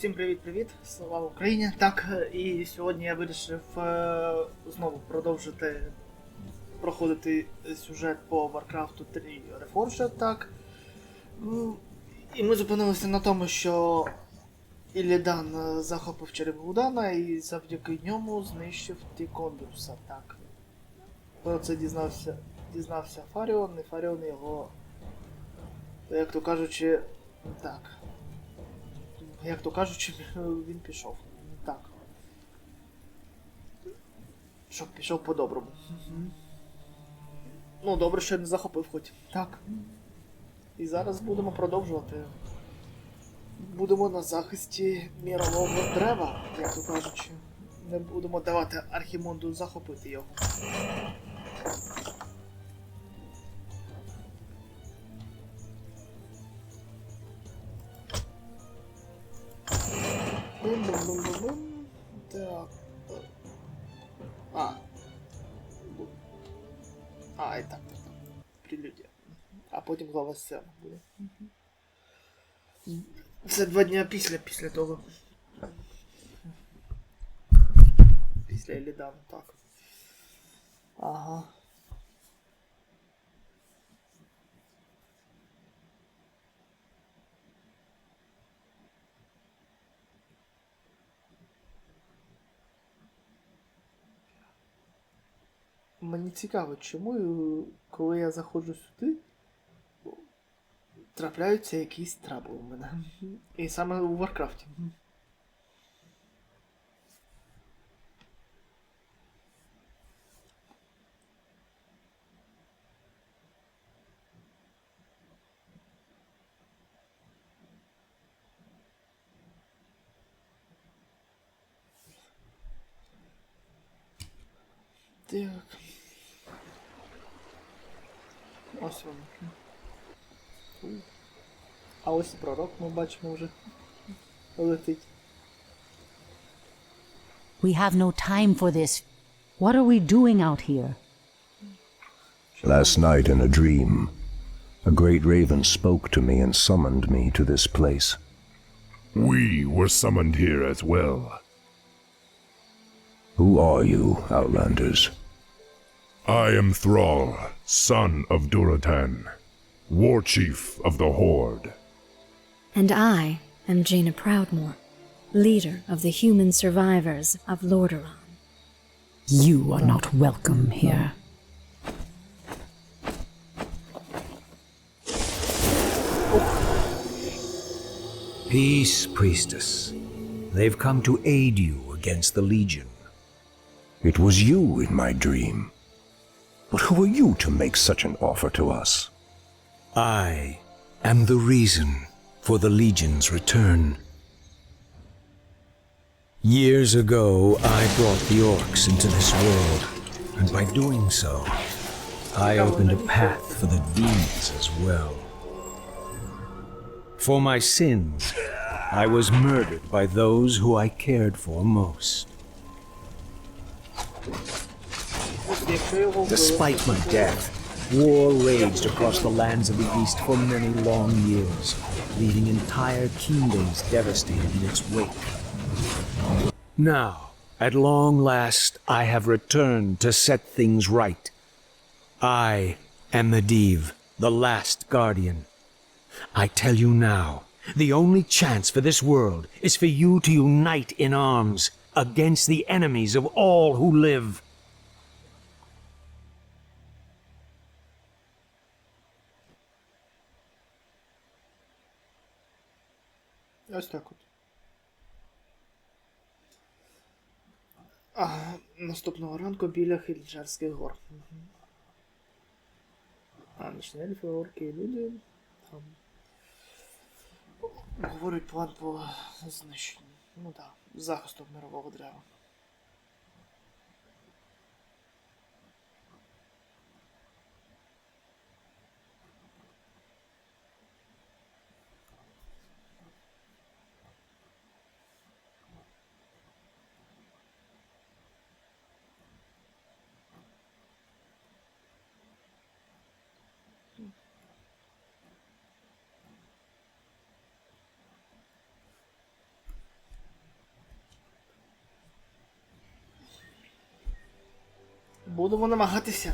Всім привіт-привіт! Слава Україні! Так, і сьогодні я вирішив знову проходити сюжет по Warcraft III Reforged, так. І ми зупинилися на тому, що Іллідан захопив череп Гудана і завдяки ньому знищив Тікондуса, так. Про це дізнався Фаріон, і Фаріон його, як то кажучи, так. Як то кажучи, він пішов. Так. Щоб пішов по-доброму. Ну, добре, що не захопив хоч. Так. І зараз будемо продовжувати. Будемо на захисті мірового дерева, як то кажучи. Не будемо давати Архімонду захопити його. Так. І так. Прелюдія. А потім глава сцена буде. Це 2 дні після того. Після Іллідану, так. Ага. Мені цікаво, чому, коли я заходжу сюди, трапляються якісь трабли у мене. І саме у Варкрафті. Так. Ось воно. А ось і пророк, ми бачимо вже летить. We have no time for this. What are we doing out here? Last night in a dream, a great raven spoke to me and summoned me to this place. We were summoned here as well. Who are you, Outlanders? I am Thrall, son of Duratan, war chief of the Horde. And I am Jaina Proudmoore, leader of the human survivors of Lordaeron. You are not welcome here. Peace, priestess. They've come to aid you against the Legion. It was you in my dream. But who are you to make such an offer to us? I am the reason for the Legion's return. Years ago, I brought the orcs into this world, and by doing so, I opened a path for the demons as well. For my sins, I was murdered by those who I cared for most. Despite my death, war raged across the lands of the East for many long years, leaving entire kingdoms devastated in its wake. Now, at long last, I have returned to set things right. I am Medivh, the last guardian. I tell you now, the only chance for this world is for you to unite in arms against the enemies of all who live. Ось так от. Наступного ранку біля Хельджарських гор. Нічні ельфи, орки і люди. Говорять план по знищенню. Ну так, захисту мирового дерева. Будемо намагатися.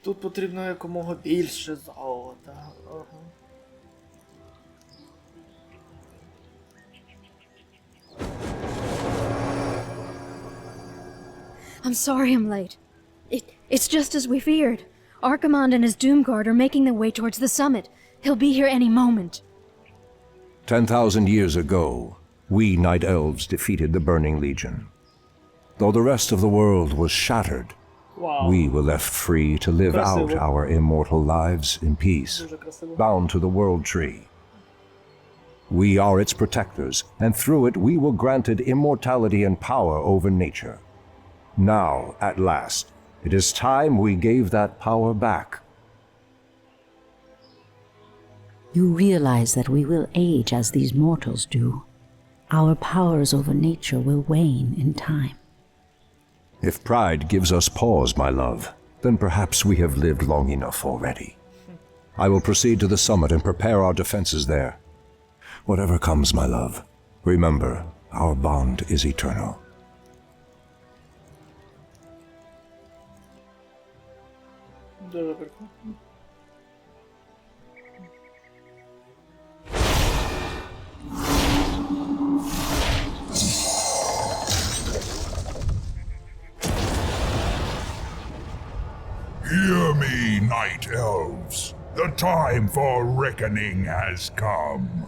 Тут потрібно якомога більше золота. Ага. I'm sorry I'm late. It's just as we feared. Archimond and his Doomguard are making their way towards the summit. He'll be here any moment. 10,000 years ago, we Night Elves defeated the Burning Legion. Though the rest of the world was shattered, Wow. we were left free to live out Красиво. our immortal lives in peace, Дуже красиво. bound to the World Tree. We are its protectors, and through it we were granted immortality and power over nature. Now, at last, it is time we gave that power back. You realize that we will age as these mortals do. Our powers over nature will wane in time. If pride gives us pause, my love, then perhaps we have lived long enough already. I will proceed to the summit and prepare our defenses there. Whatever comes, my love, remember, our bond is eternal. Дуже прикольно. Hear me, Night Elves. The time for reckoning has come.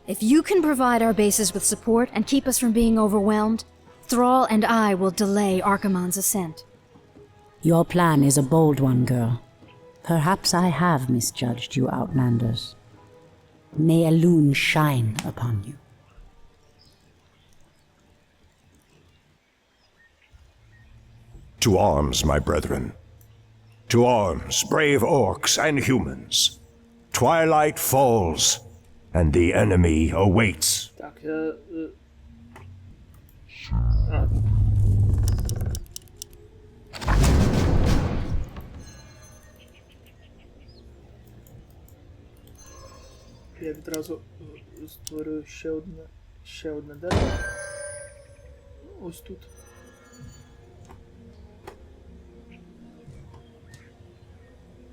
If you can provide our bases with support and keep us from being overwhelmed, Thrall and I will delay Archimond's ascent. Your plan is a bold one, girl. Perhaps I have misjudged you, Outlanders. May Elune shine upon you. To arms, my brethren. To arms, brave orcs and humans. Twilight falls, and the enemy awaits. Так, я... А. Я відразу створюю ще одне дерево. Ну, ось тут.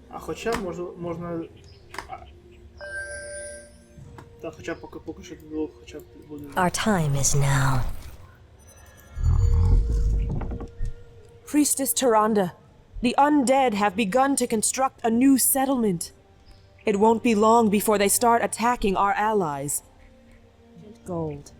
А хоча можна... Та хоча поки що було, хоча б буде... Our time is now. Priestess Tyrande, the undead have begun to construct a new settlement. It won't be long before they start attacking our allies. Gold.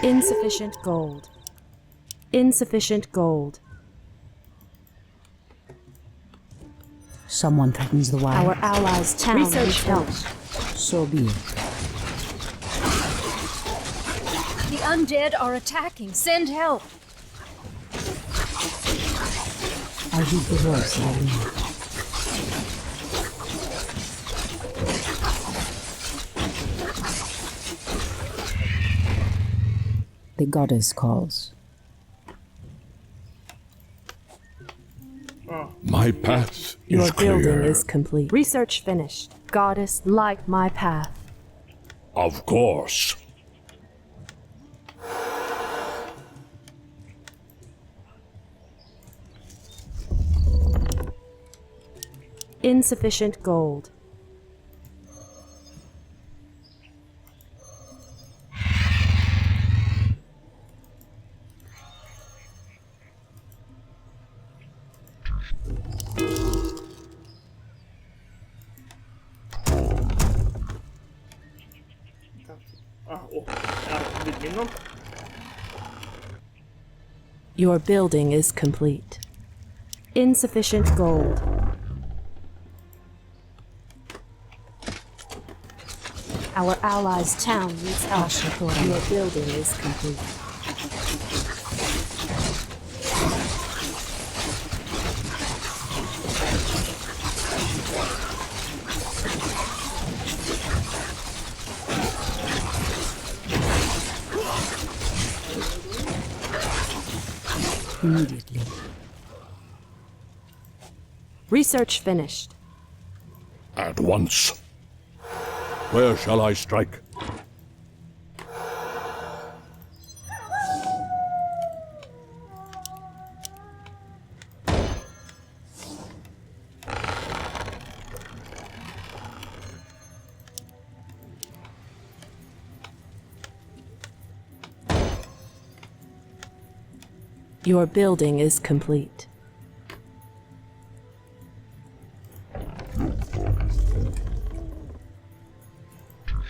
Insufficient gold. Insufficient gold. Someone threatens the wild. Our allies' town needs help. So be it. The undead are attacking. Send help. I'll heed the voice, Eileen. The goddess calls. My path Your is building clear. is complete. Research finished. Goddess, light my path. Of course. Insufficient gold. Відмінно. Your building is complete. Insufficient gold. Our allies' town needs help. Your building is complete. immediately. Research finished. At once. Where shall I strike? Your building is complete.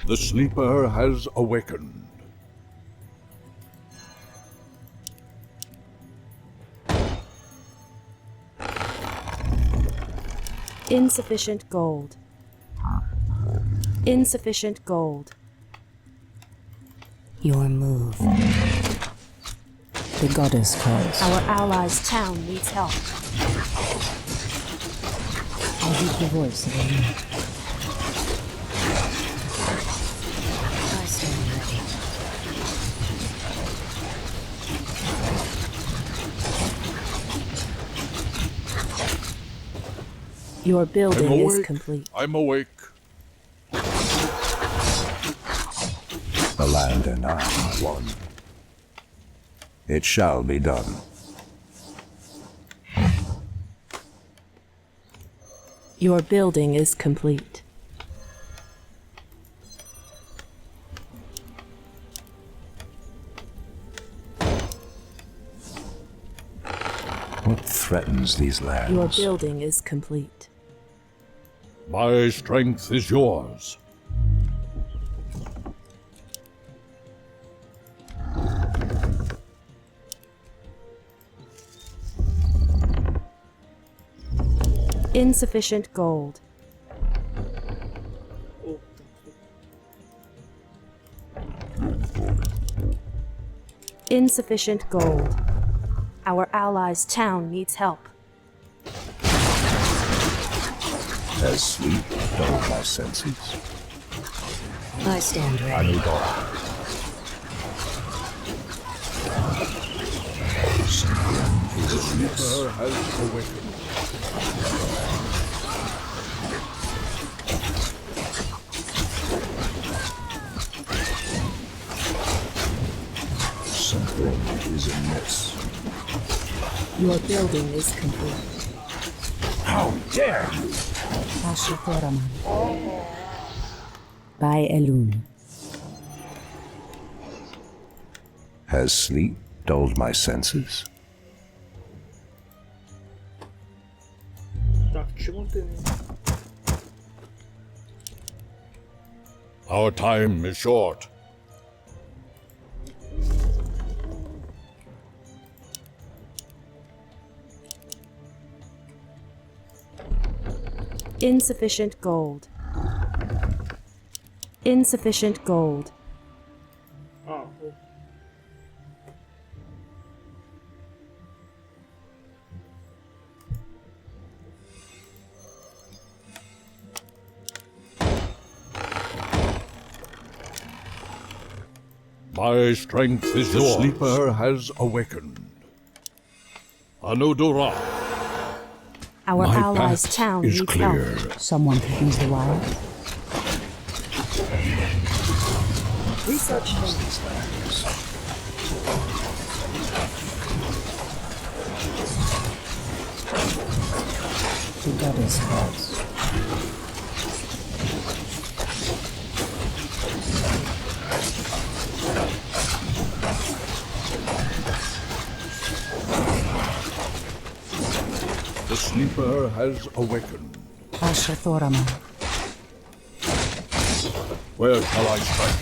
The sleeper has awakened. Insufficient gold. Insufficient gold. Your move. The goddess calls. Our allies' town needs help. I hear the voice of a man. I stand ready. Your building I'm is awake. complete. I'm awake. The land and I are one. It shall be done. Your building is complete. What threatens these lands? Your building is complete. My strength is yours. Insufficient gold. О, Insufficient gold. Our allies' town needs help. Has sleep dulled my senses? I stand ready. The sleeper has awakened. Something is amiss. Your building is complete. How dare you! Ashikoraman. By Elun. Has sleep dulled my senses? так, чому ти... Our time is short. Insufficient gold. Insufficient gold. А, о. My strength is yours. The sleeper has awakened. Anudura. Our My allies' path town is needs clear. help. Someone threatens the wild. Research finished. The goddess calls. The sleeper has awakened. Ashikoraman. Where shall I strike?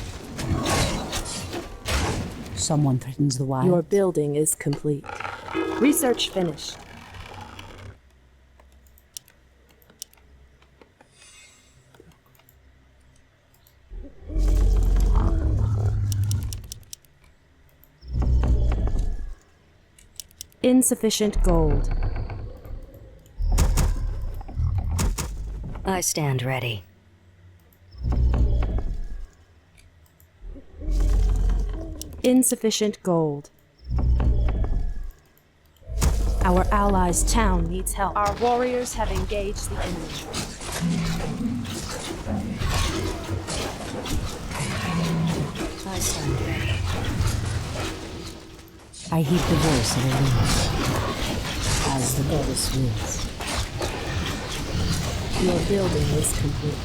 Someone threatens the wild. Your building is complete. Research finished. Insufficient gold. I stand ready. Insufficient gold. Our allies' town needs help. Our warriors have engaged the enemy. I stand ready. I heed the voice of Elune, as the goddess wills. Your building is complete.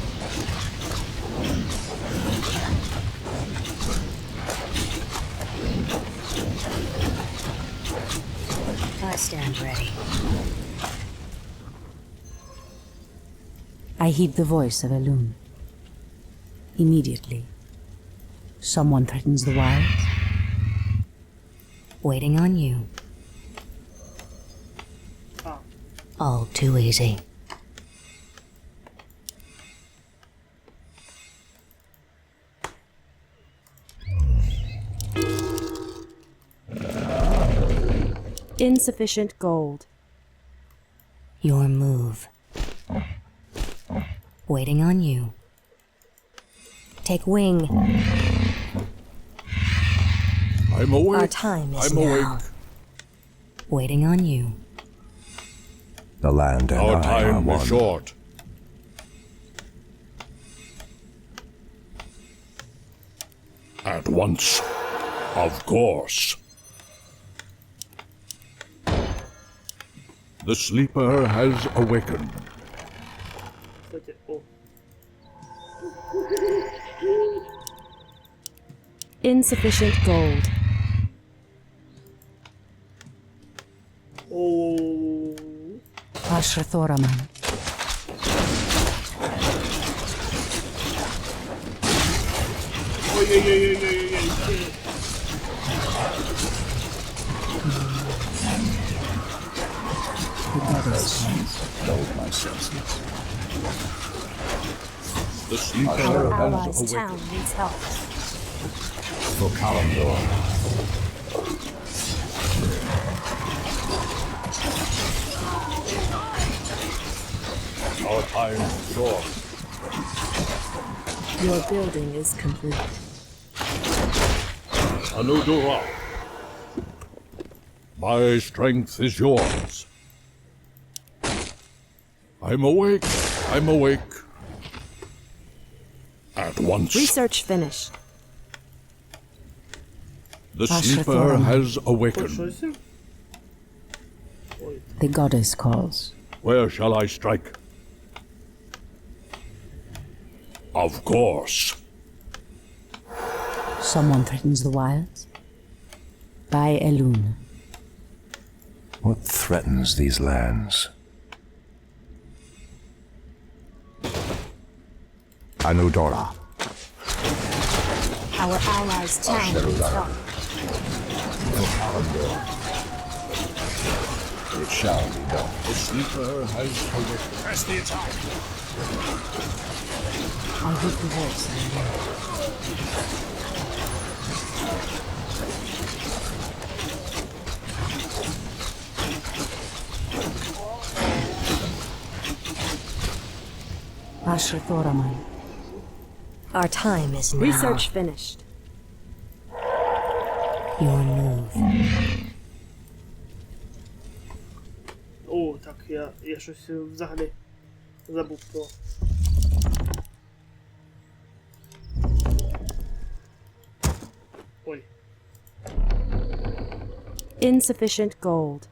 I stand ready. I heed the voice of Elune. Immediately, someone threatens the wilds. Waiting on you. Ah. All too easy. Insufficient gold. Your move. Waiting on you. Take wing. I'm awake. Our time is I'm now. awake. Waiting on you. The land and Our I are time one. is short. At once. Of course. The sleeper has awakened. Кстати, о. Insufficient gold. О. Ashrathoraman. Ой-ой-ой-ой-ой-ой. The sleeper Our has allies' awakened. town needs help. Our time is short. Your building is complete. Anudura. My strength is yours. I'm awake. I'm awake. At once. Research finished. The sleeper has awakened. Щось? Ой. The goddess calls. Where shall I strike? Of course. Someone threatens the wilds. By Elune. What threatens these lands? Anudora. Our allies' town needs help. It shall be done. The sleeper has awakened. Press the attack. I heed the voice of Elune. Ashrathoraman. Our time is now. Research finished. Your move. О, так, я щось взагалі забув про. Ой. Insufficient gold.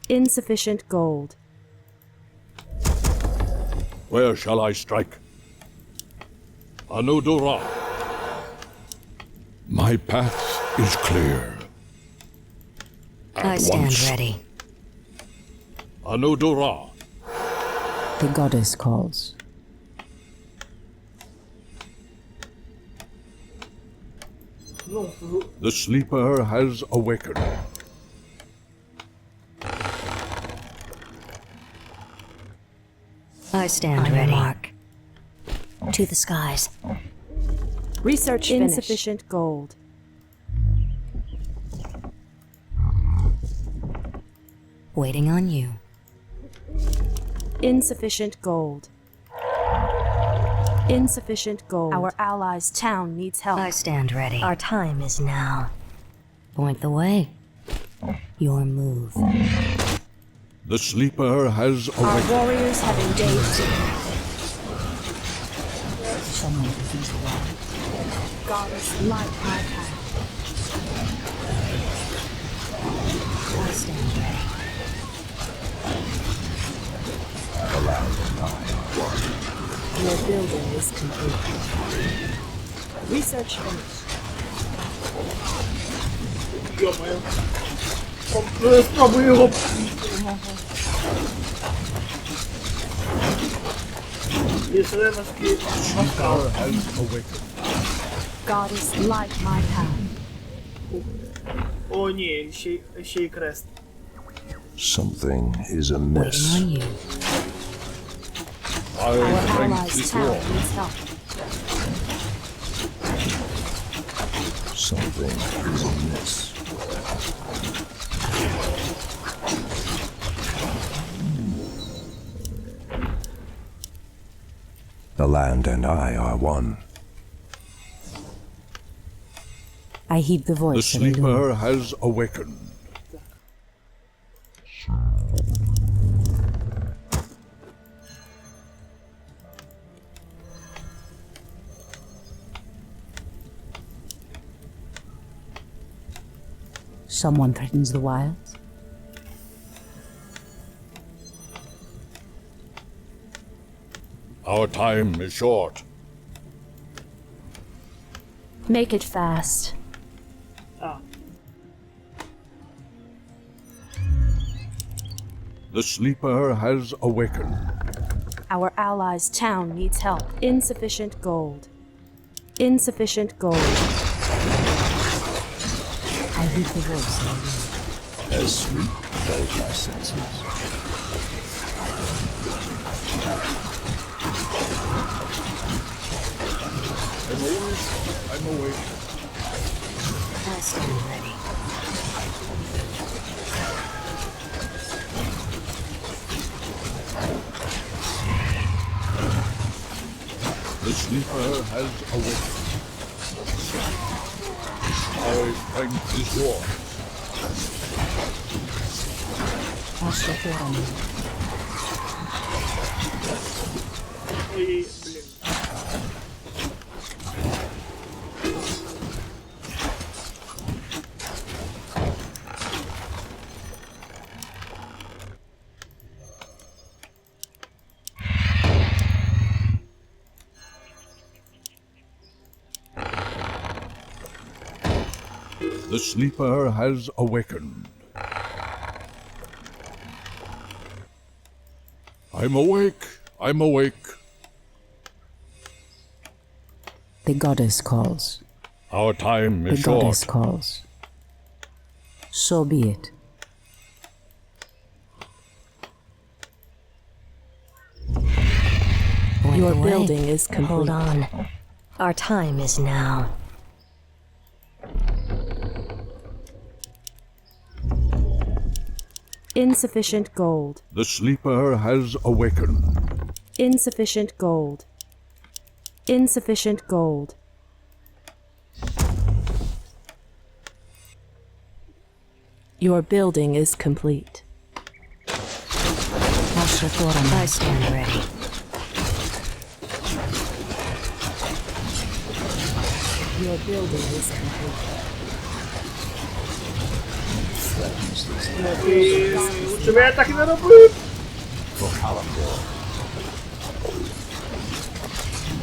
Insufficient gold. Where shall I strike? Anudura. My path is clear. I stand ready. Anudura. The goddess calls. Ну, The sleeper has awakened. I stand ready. Mark. To the skies. Research insufficient gold. Waiting on you. Insufficient gold. Insufficient gold. Our allies' town needs help. I stand ready. Our time is now. Point the way. Your move. The sleeper has Our awakened. warriors have engaged. Someone opens the wall. Goddess, light my path. I stand ready. Your building is complete. Research finished. Йо-моє. Спробую його. Пішли носки. Sleeper has awakened. Goddess, light my path. О, ні, ще й крест. Something is Waiting amiss. on you. Our Our strength allies' is town yours. needs help. Something is amiss. The land and I are one. I heed the The voice of Elune. sleeper has awakened. Someone threatens the wilds. Our time is short. Make it fast. А, The sleeper has awakened. Our allies' town needs help. Insufficient gold. Insufficient gold. I heed the voice of Elune. As sweet as my senses. I'm awake. I stand ready. The sleeper has awakened. Our strength is yours. Cast your thought on me. ой, блін. The sleeper has awakened. I'm awake. I'm awake. The goddess calls. Our time The is goddess short. calls. So be it. Your building is complete. Hold on. Our time is now. Insufficient gold. The sleeper has awakened. Insufficient gold. Insufficient gold. Your building is complete. Cast your thought on I me. stand ready. Your building is complete. І лучше б я так і не робив.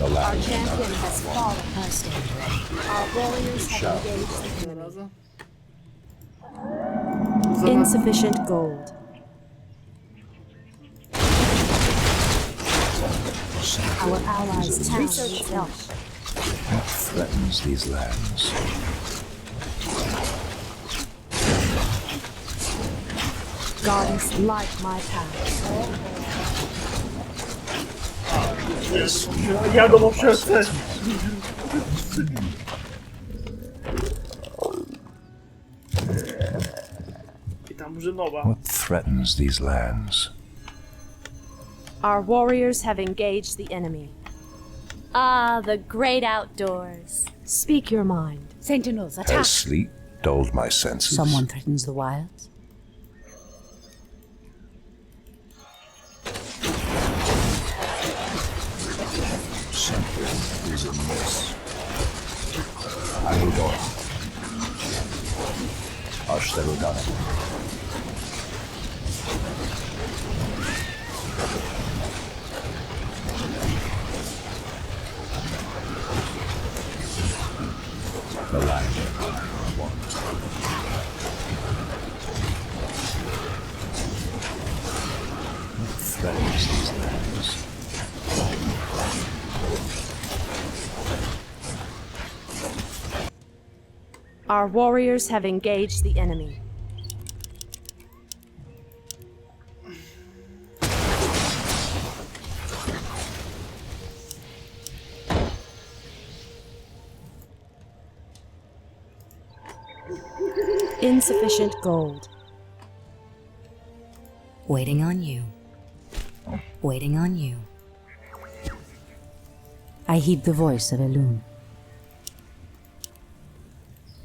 Our champion has fallen. I stand ready. Our warriors have engaged the enemy. Зараза. Insufficient gold. Our allies' town needs help. What threatens these lands? Goddess, light my path. Я думав, що це. І там вже нова. What threatens these lands? Our warriors have engaged the enemy. Ah, the great outdoors. Speak your mind. Sentinels, attack! Has sleep dulled my senses? Someone threatens the wilds. is amiss. Anudor. Ashterudana. The land one. What threatens these lands? Our warriors have engaged the enemy. Insufficient gold. Waiting on you. Waiting on you. I heed the voice of Elune.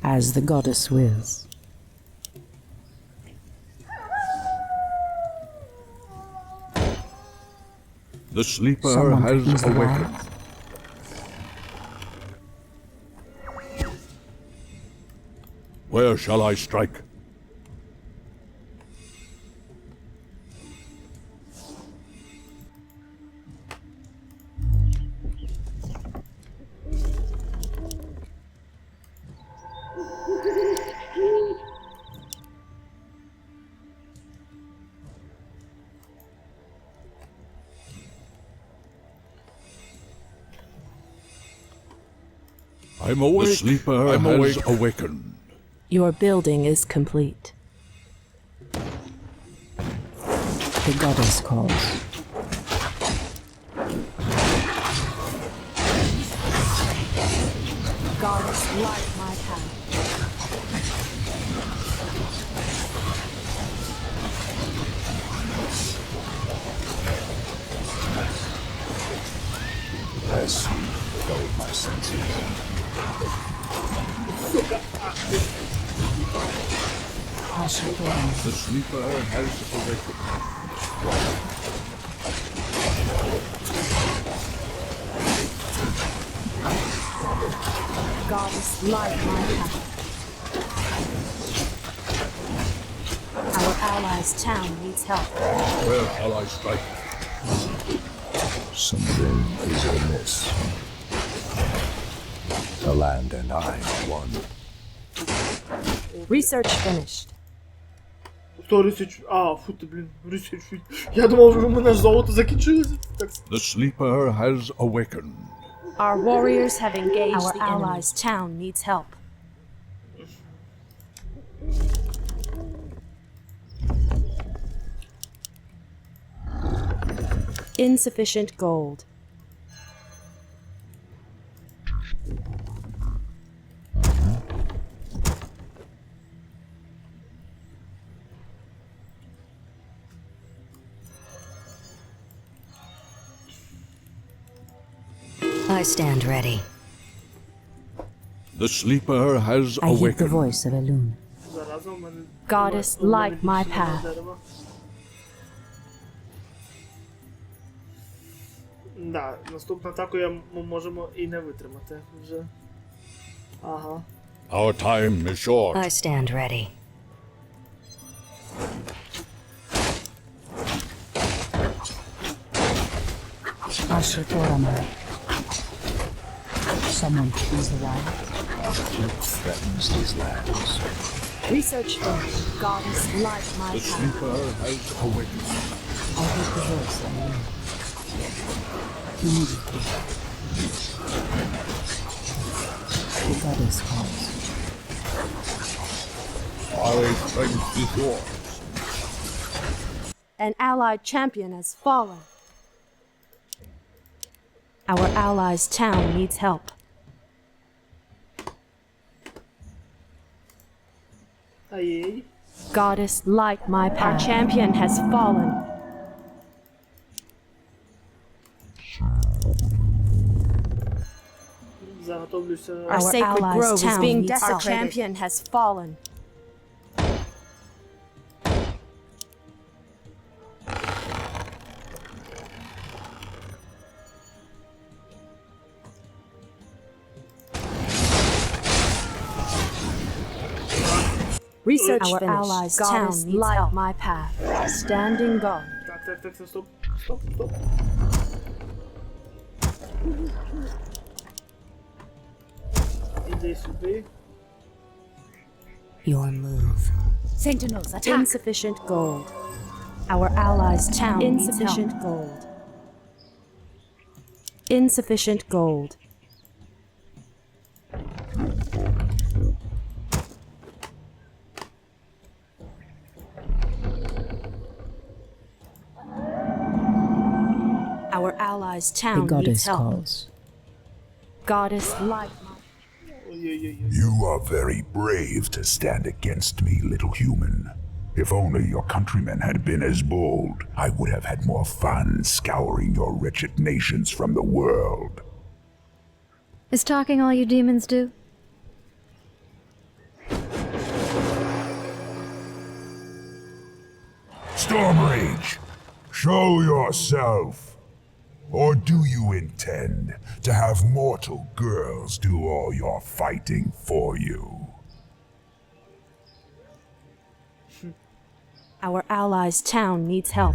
As the goddess wills. The sleeper Someone has threatens the awakened. wild. Where shall I strike? I'm awake. The sleeper has awakened. Your building is complete. The goddess calls. Goddess, light my path. As dulled my senses. The sleeper has awakened. Goddess, light my path. Our allies' town needs help. Where shall I strike? Something is amiss. The land and I one. Research finished. Хто ресерч? А, фу ти, блін, ресерч. Я думав, що у мене золото закінчилося. Так. The sleeper has awakened. Our warriors have engaged the enemy. Our allies' town needs help. Insufficient gold. I stand ready. The sleeper has I heed the awakened. voice of Elune. Зараза у мене... Goddess, у мене light my більше нема path. дерева. Да, наступну атаку ми можемо і не витримати вже. Ага. Our time is short. I stand ready. Ashitorama. Someone threatens the wild. What threatens these lands? Research finished. Goddess, light my The path. sleeper has awakened. I heed the voice of Elune. Immediately. The goddess calls. Our strength is yours. An allied champion has fallen. Our allies' town needs help. Ай-яй. Goddess, light my path. Our champion has fallen. Заготовлюся. Our sacred allies' grove is town being needs desecrated. Our help. champion has fallen. Research Our finished. allies' Goddess town needs light help. my path. Standing guard. Так, стоп. Стоп. Іди сюди. Your move. Sentinels, attack! Insufficient gold. Our allies' town needs Insufficient help. gold. Insufficient gold. Our allies' The town needs goddess help. calls. Goddess light. Ой-ой-ой. You are very brave to stand against me, little human. If only your countrymen had been as bold, I would have had more fun scouring your wretched nations from the world. Is talking all you demons do? Stormrage, show yourself. Or do you intend to have mortal girls do all your fighting for you? Our allies' town needs help.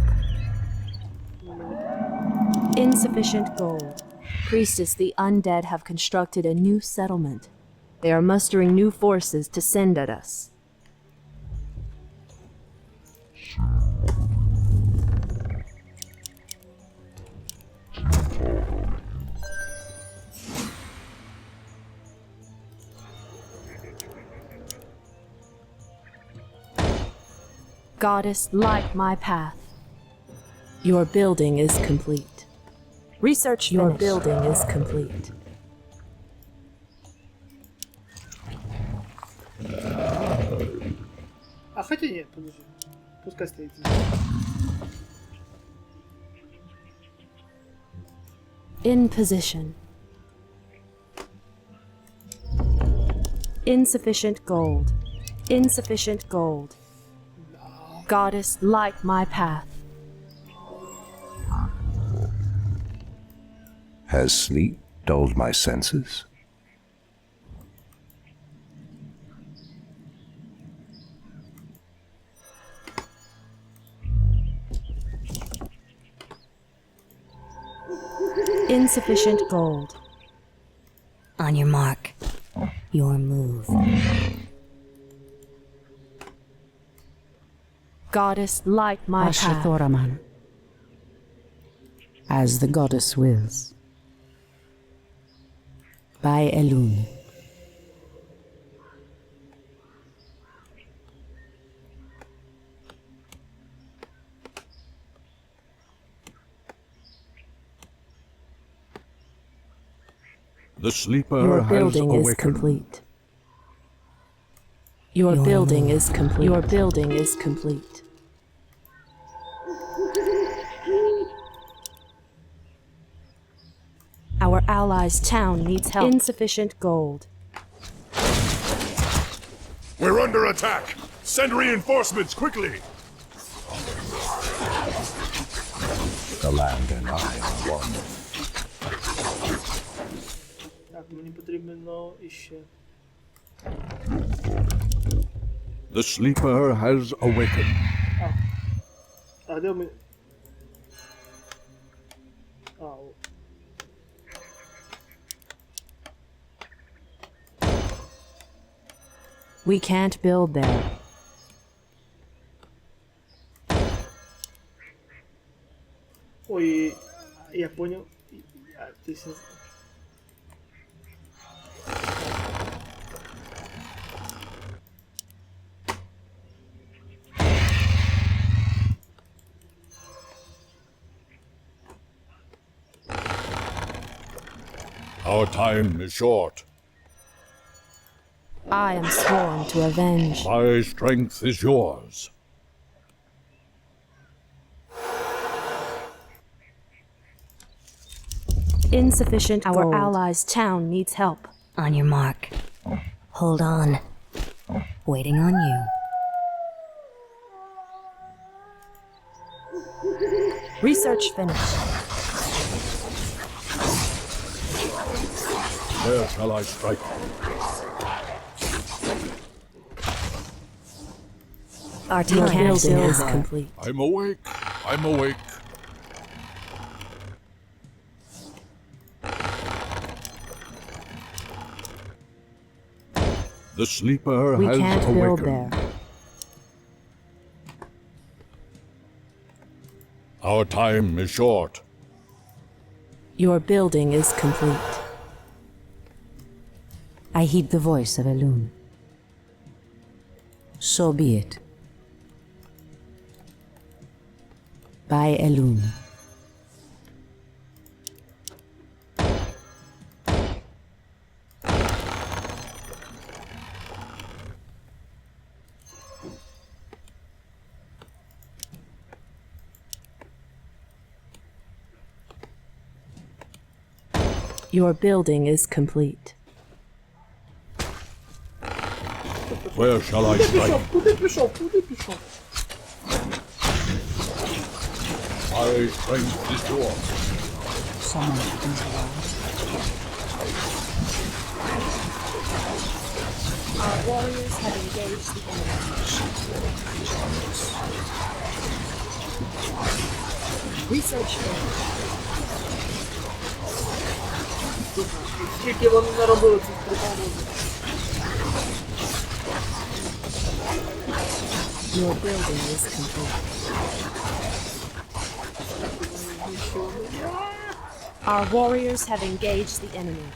Insufficient gold. Priestess, the undead have constructed a new settlement. They are mustering new forces to send at us. Goddess, light my path. Your building is complete. Research your building is complete. А хотя нет, подожди. Пускай стоит здесь. In position. Insufficient gold. Insufficient gold. Goddess, light my path. Has sleep dulled my senses? Insufficient gold. On your mark. Your move. Goddess, light my path. Ashithoraman. As the goddess wills. By Elun. The sleeper Your has building is awakened. complete. Your Your building move. is complete. Your building is complete. Our allies' town needs help. Insufficient gold. We're under attack! Send reinforcements quickly! The land and I are one. Так, мені потрібно іще. The sleeper has awakened. А де ми? А, о. We can't build there. Ой, я понял. Ты сейчас... Our time is short. I am sworn to avenge. My strength is yours. Insufficient gold. Our allies' town needs help. On your mark. Hold on. Waiting on you. Research finished. Where shall I strike? Our Your time building is is now. complete. I'm awake. I'm awake. The sleeper We has can't awakened. build there. Our time is short. Your building is complete. I heed the voice of Elune. So be it. By Elune. Your building is complete. Where shall I strike? Куди пішов? Куди пішов? My strength is yours. Someone is alive. Our warriors have engaged the enemy. Research failed. Скільки вони наробили цих приколів? Your building is complete. Our warriors have engaged the enemy.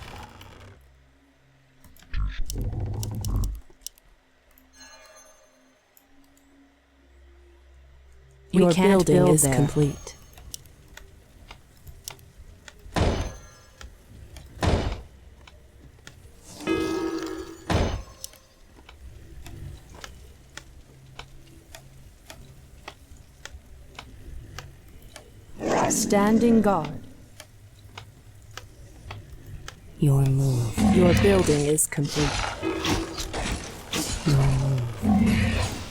Your building is complete. Standing guard. Your move. Your building is complete. Your move.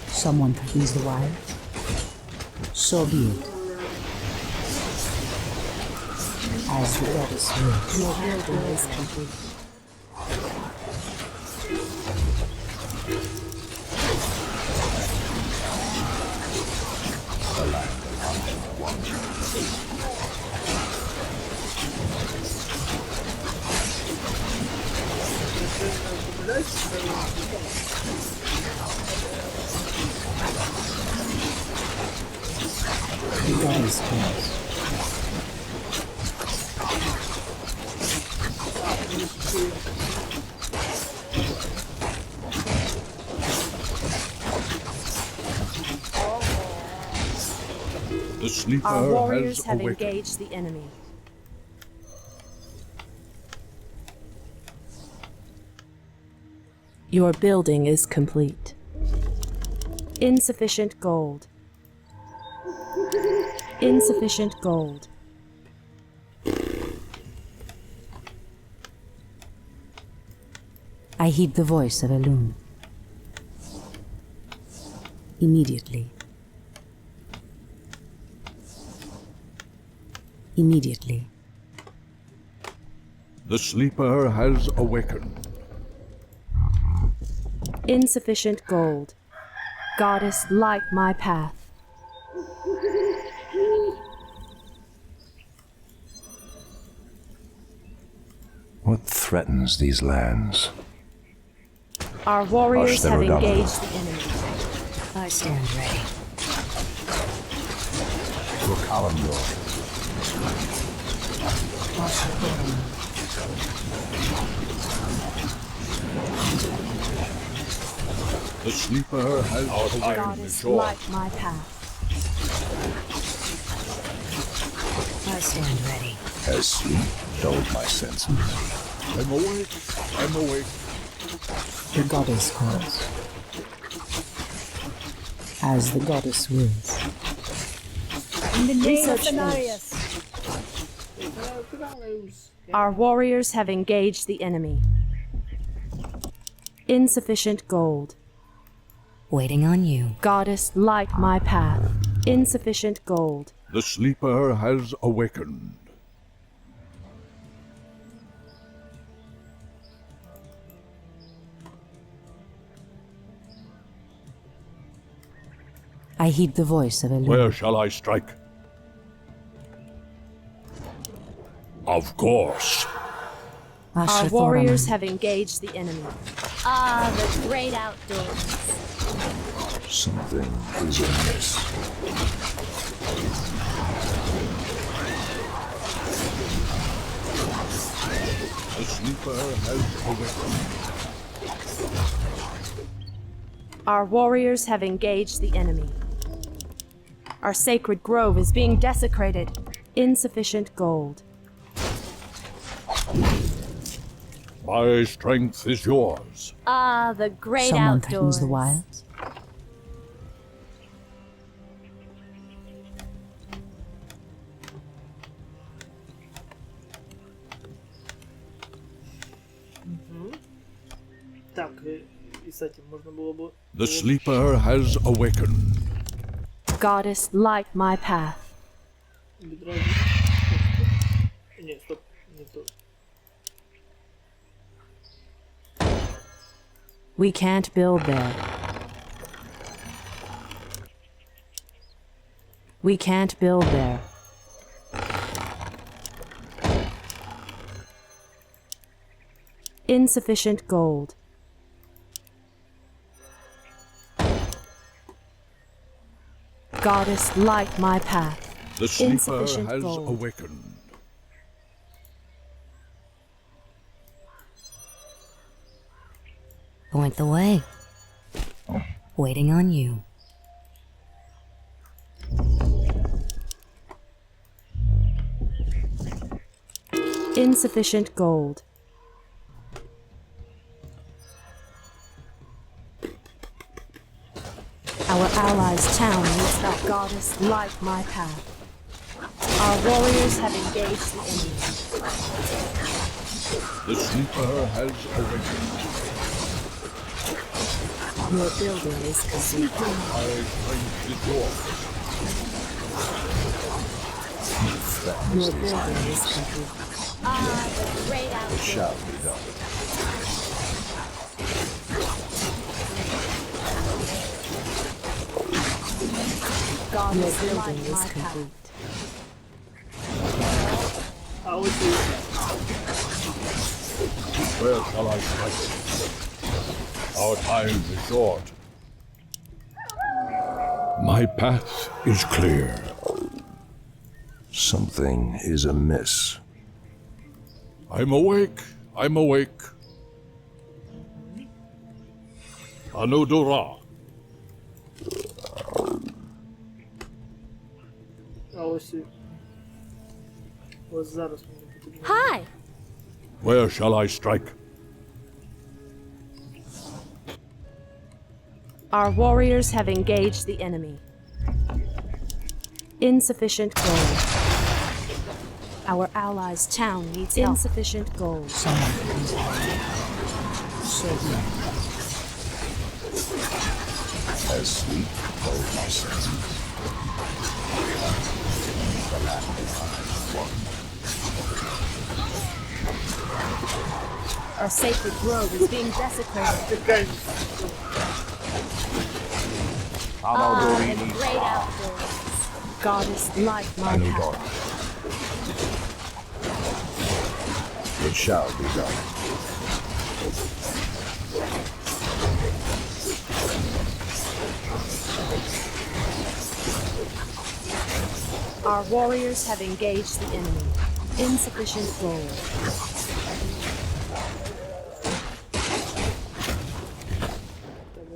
Someone threatens the wild. So be it. As the goddess wills. Your building is complete. The goddess wills. The sleeper Our warriors has have awakened. engaged the enemy. Your building is complete. Insufficient gold. Insufficient gold. I heed the voice of Elune. Immediately. Immediately. The sleeper has awakened. Insufficient gold. Goddess, light my path. What threatens these lands? Our warriors have Ashtherodon. engaged the enemy. I stand ready. The sleeper has awakened. Goddess, light my path. I stand ready. Has sleep dulled my senses? I'm awake. I'm awake. The goddess calls. As the goddess wills. In the name of Research Fenarius. Our warriors have engaged the enemy. Insufficient gold. Waiting on you. Goddess, light my path. Insufficient gold. The sleeper has awakened. I heed the voice of Elune. Where shall I strike? Of course. Our warriors have engaged the enemy. Ah, the great outdoors. Something is amiss. The sleeper has awakened. Our warriors have engaged the enemy. Our sacred grove is being desecrated. Insufficient gold. My strength is yours. Ah, the great Someone outdoors. threatens the wilds. Так, и с этим можно было бы... The sleeper has awakened. Goddess, light my path. Бедра... Нет, стоп, не то. We can't build there. We can't build there. Insufficient gold. Goddess, light my path. The sleeper Insufficient has gold. awakened. Point the way. Waiting on you. Insufficient gold. Our allies' town needs that goddess light my path. Our warriors have engaged the enemy. The sleeper has awakened. Your building is complete. My strength is yours. Your building is complete. Ah, the great outdoors. Shall be done. Your building is complete. А вот и... Where shall I strike? Our time is short. My path is clear. Something is amiss. I'm awake. I'm awake. Anudura. А ось і... Ось зараз мені потрібно. Hi. Where shall I strike? Our warriors have engaged the enemy. Insufficient gold. Our allies' town needs insufficient gold. As sleep goes. Our sacred grove is being desecrated. Ah, the great outdoors. Goddess, light my path. It shall be done. Our warriors have engaged the enemy. Insufficient gold.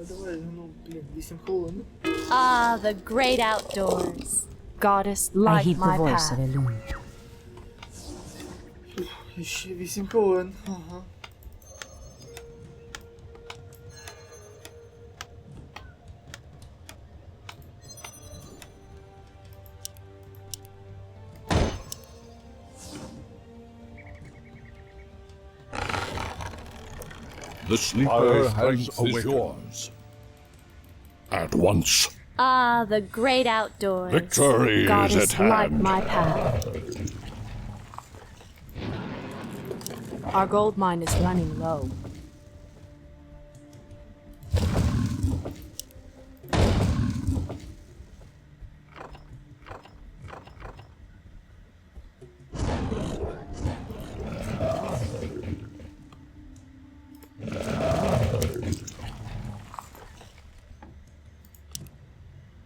Давай, ну, блін, 8 хвилин. Ah, the great outdoors. Goddess, I light heed the my voice of path. Elune. Ще 8 хвилин. Ага. The sleeper has yours. At once. Ah, the great outdoors. Victory is at Goddess, light hand. my path. Our gold mine is running low.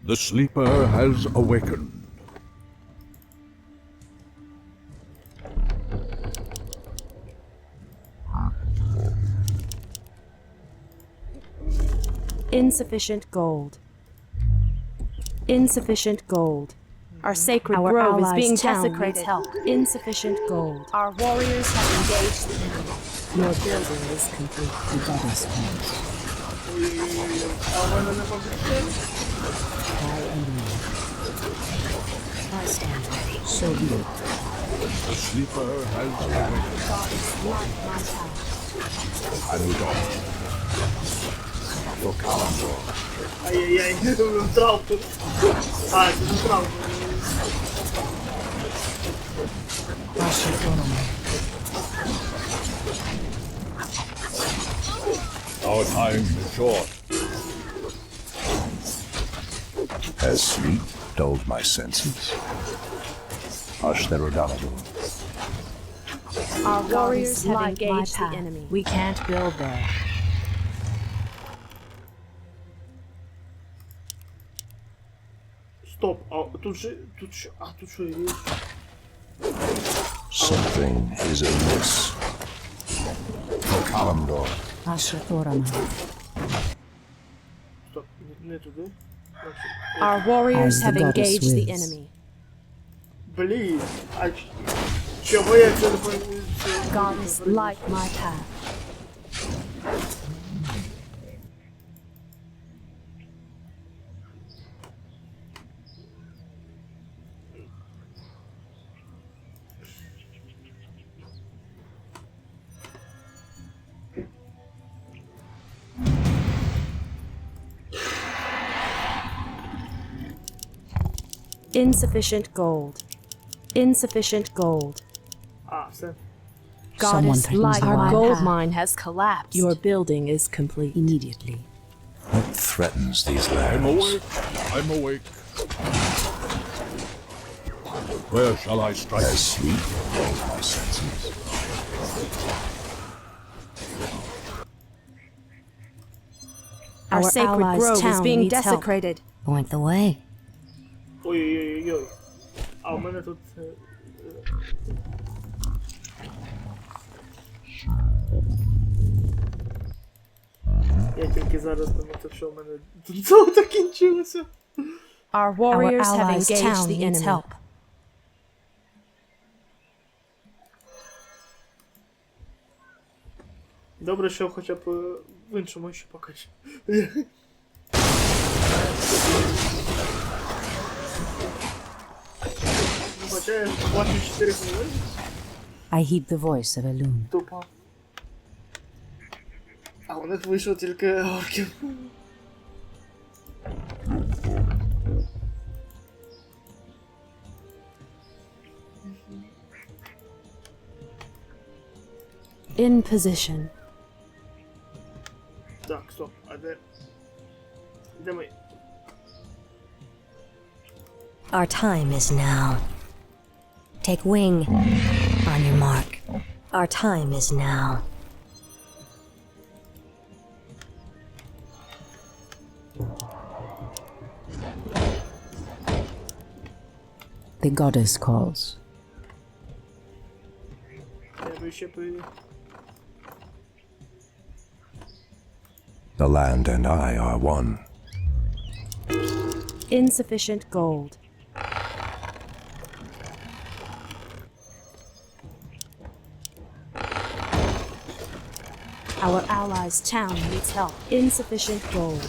The sleeper has awakened. Insufficient gold. Insufficient gold. Our sacred grove is being desecrated. Insufficient gold. Our warriors have engaged the enemy. Your building is complete. The goddess calls. I stand ready. So be it. The sleeper has awakened. I move on. For Kalandor. Ай-яй-яй, трауку. А, це не трауку. Ваша форма. Our time is short. Has sleep dulled my senses? Ashtherodonadu. Our warriors have engaged the enemy. We can't build there. Стоп, а тут же, тут що є? Something is amiss. For Kalandor. Ваша форма. Стоп, не туди. Our warriors As the have goddess engaged the wills. enemy. Блін, а чого я це не пам'ятаю? Goddess, light my path. Insufficient gold. Insufficient gold. А, все. Someone Goddess, threatens light the our wild gold path. mine has collapsed. Your building is complete. Immediately. What threatens these I'm lands? awake. I'm awake. Where shall I strike? Has sleep dulled my senses? Our sacred allies' grove is town being needs help. desecrated. Point the way. Ой-ой-ой-ой. А у мене тут... Я тільки зараз помітив, що у мене тут золото кінчилося. Our warriors Our have allies' engaged town the needs enemy. help. Добре, що хоча б в іншому ще покажу. Бачаєш, 24 хвилини? I heed the voice of Elune. Тупо. А у них вийшло тільки орків. In position. Так, стоп, а де... Де ми? Our time is now. Take wing. On your mark. Our time is now. The goddess calls. Я би ще при... The land and I are one. Insufficient gold. Our allies' town needs help. Insufficient gold.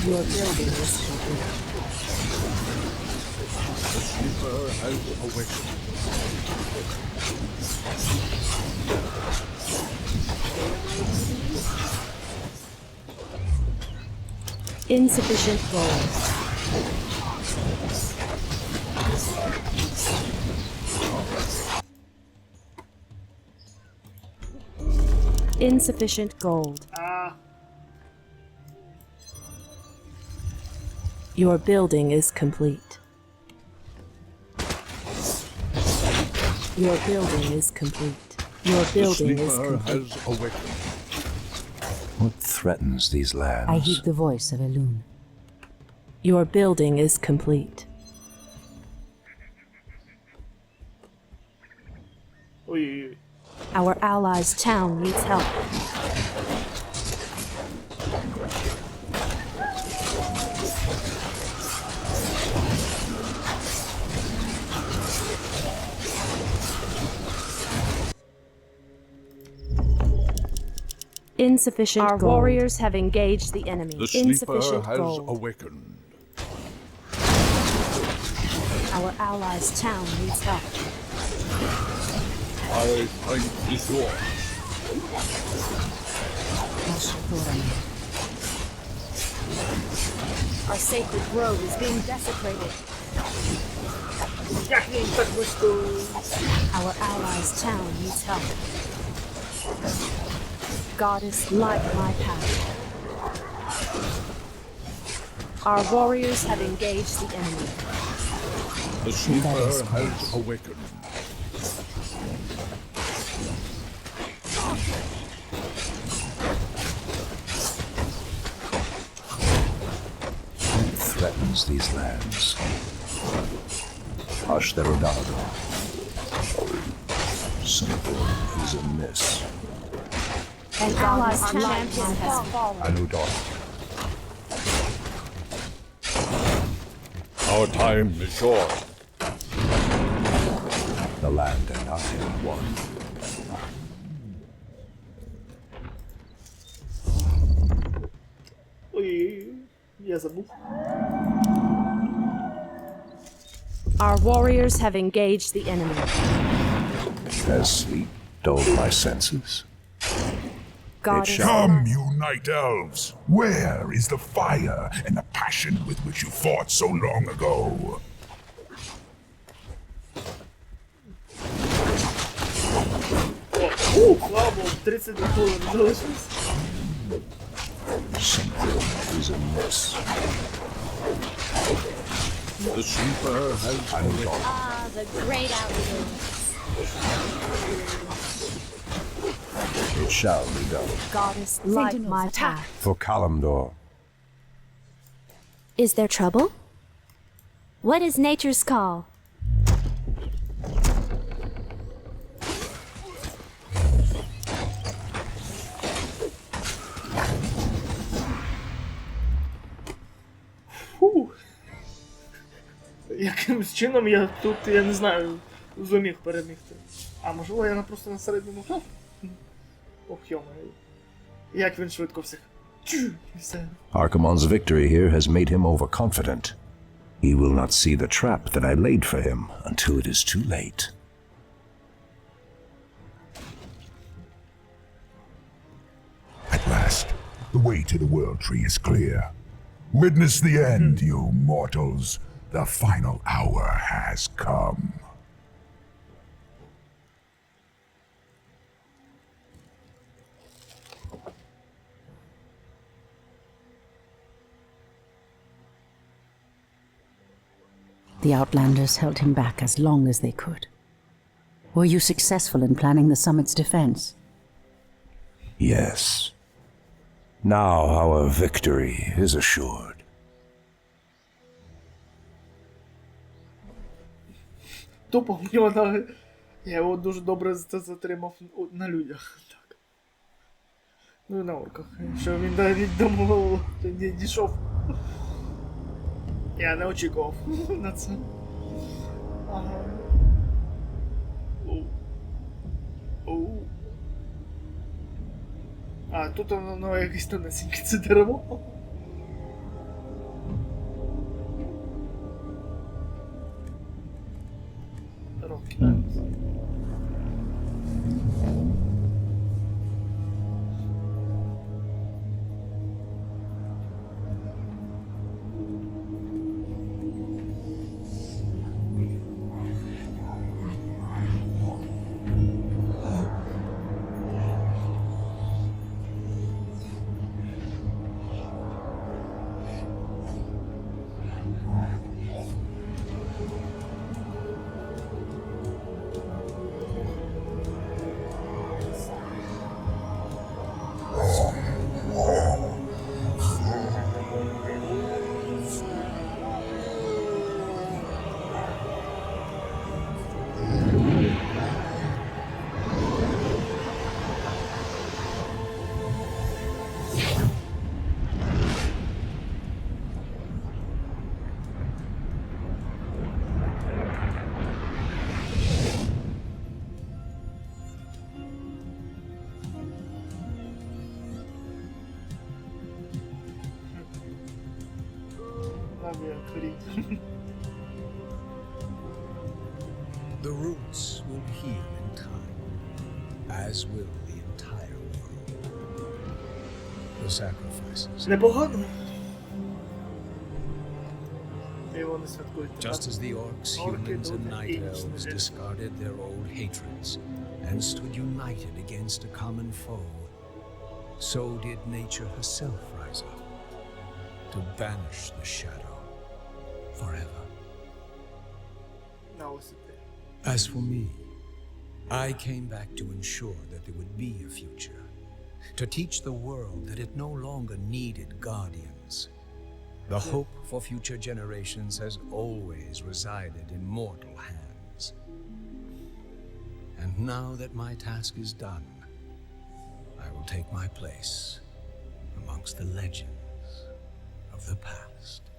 Your building is complete. The sleeper has awakened. Insufficient gold. Insufficient gold. А, Your building is complete. Your building is complete. Your building is complete. What threatens these lands? I heed the voice of Elune. Your building is complete. Ой-ой-ой. Our allies' town needs help. Insufficient Our gold. Warriors have engaged the enemy. The sleeper Insufficient has gold. awakened. Our allies' town needs help. I fight before. Our sacred grove is being desecrated. Як він так близько? Our allies' town needs help. Goddess, light my path. Our warriors have engaged the enemy. The sleeper has awakened. What threatens these lands? Ashtherodado. Something is amiss. An allies' champion has fallen. Anudar. Our time is short. The land and I are one. Ой-ой-ой. Я забув. Our warriors have engaged the enemy. Has sleep dulled my senses? Goddess, Come, you night elves! Where is the fire and the passion with which you fought so long ago? Слава Богу, 30 хвилин залишилось. Something is amiss. The sleeper has awakened. Ah, the great outdoors. It shall be done. goddess, light my path. For Kalimdor. Is there trouble? What is nature's call? Фу. Якимось чином я тут, я не знаю, зуміг перемігти. А можливо я просто на середньому грав? Ох, йомаю. Як він швидко всіх. Чу, і все. Archimonde's victory here has made him overconfident. He will not see the trap that I laid for him until it is too late. At last, the way to the World Tree is clear. Witness the end, you mortals. The final hour has come. The Outlanders held him back as long as they could. Were you successful in planning the summit's defense? Yes. Now our victory is assured. Тупо в нього на... Я його дуже добре затримав на людях. Так. Ну і на орках. Що він навіть до мого не дійшов. Я не очікував на це. Ага. Оу. А, тут воно якесь тонесеньке це дерево. Роки. Справді корінь. The roots will heal in time, as will the entire world. The sacrifices. Непогано. І вони святкують. Just as the orcs, humans, and night elves discarded their old hatreds and stood united against a common foe, so did nature herself rise up to banish the shadow forever. На ось і те. As for me, I came back to ensure that there would be a future, to teach the world that it no longer needed guardians. The hope for future generations has always resided in mortal hands. And now that my task is done, I will take my place amongst the legends of the past.